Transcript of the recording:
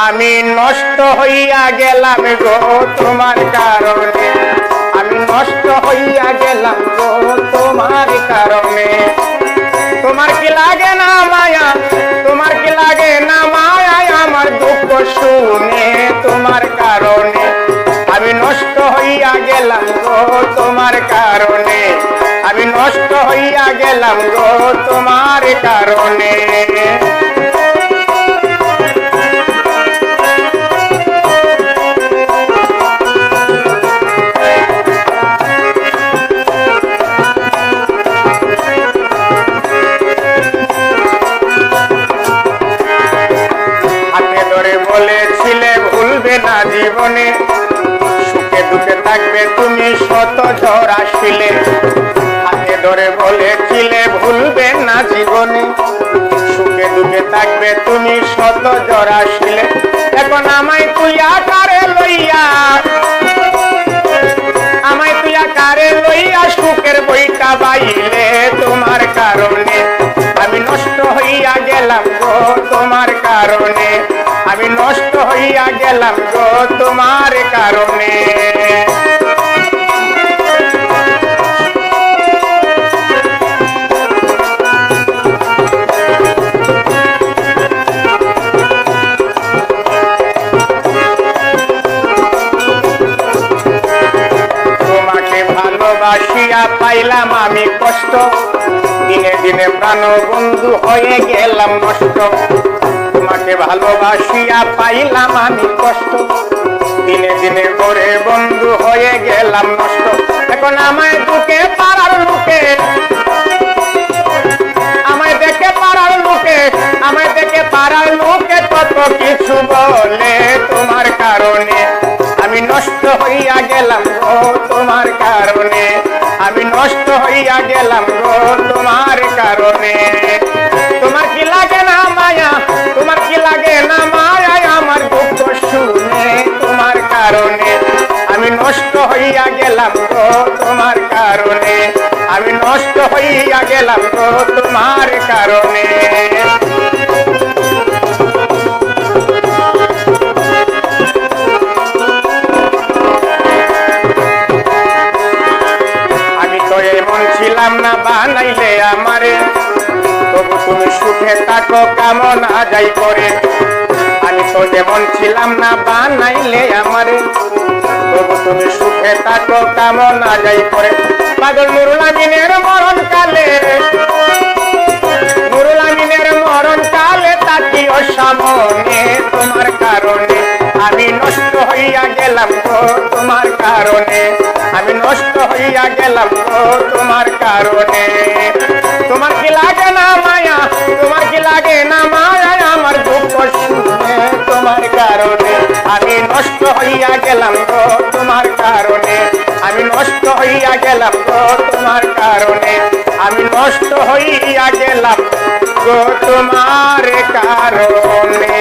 আমি নষ্ট হইয়া গেলাম গো তোমার কারণে, আমি নষ্ট হইয়া গেলাম গো তোমার কারণে। তোমার কি লাগে না মায়া, তোমার কি লাগে না মায়া আমার দুঃখ শুনে তোমার কারণে। আমি নষ্ট হইয়া গেলাম গো তোমার কারণে, আমি নষ্ট হইয়া গেলাম গো তোমার কারণে। বলেছিলে ভুলবে না জীবনে, সুখে দুঃখে থাকবে তুমি শত ঝড় আসিলে। হাতে ধরে বলেছিলে ভুলবে না জীবনে, সুখে দুঃখে থাকবে তুমি শত ঝড় আসিলে। এখন আমায় তুই আকারে লইয়া, আমায় তুই আকারে লইয়া সুখের বইটা বাইলে তোমার কারণে। আমি নষ্ট হইয়া গেলাম গো তোমার কারণে, আমি নষ্ট হইয়া গেলাম গো তোমার কারণে। তোমাকে ভালোবাসিয়া পাইলাম আমি কষ্ট, দিনে দিনে প্রাণ বন্ধু হয়ে গেলাম নষ্ট। তোমাকে ভালোবাসিয়া পাইলাম আমি কষ্ট, দিনে দিনে করে বন্ধু হয়ে গেলাম নষ্ট। এখন আমায় বুকে পাড়ার লোকে, আমায় দেখে পাড়ার লোকে, আমায় দেখে পাড়ার লোকে কত কিছু বলে তোমার কারণে। আমি নষ্ট হইয়া গেলাম গো তোমার কারণে, আমি নষ্ট হইয়া গেলাম গো তোমার কারণে। তোমার কি লাগে না মায়া, তোমার কি লাগে না মায়া আমার দুঃখ শুনে তোমার কারণে। আমি নষ্ট হইয়া গেলাম গো তোমার কারণে, আমি নষ্ট হইয়া গেলাম গো তোমার কারণে। আমি তো এমন ছিলাম না বানাইলে আমারে, তবু তুমি সুখে থাকো কামনা যাই করে। আমি তো যেমন ছিলাম না বানাইলে আমারে, তবু তুমি সুখে থাকো কামনা যাই করে। পাগল নুরুল আমিনের মরণ কালে, নুরুল আমিনের মরণ কালে তাকিও সামনে তোমার কারণে। আমি নষ্ট হইয়া গেলাম গো তোমার কারণে, আমি নষ্ট হইয়া গেলাম গো তোমার কারণে। তোমার কি লাগে না মায়া, তোমার কি লাগে না মায়া আমার দুঃখ শুনে তোমার কারণে। আমি নষ্ট হইয়া গেলাম গো তোমার কারণে, আমি নষ্ট হইয়া গেলাম গো তোমার কারণে, আমি নষ্ট হইয়া গেলাম গো তোমার কারণে।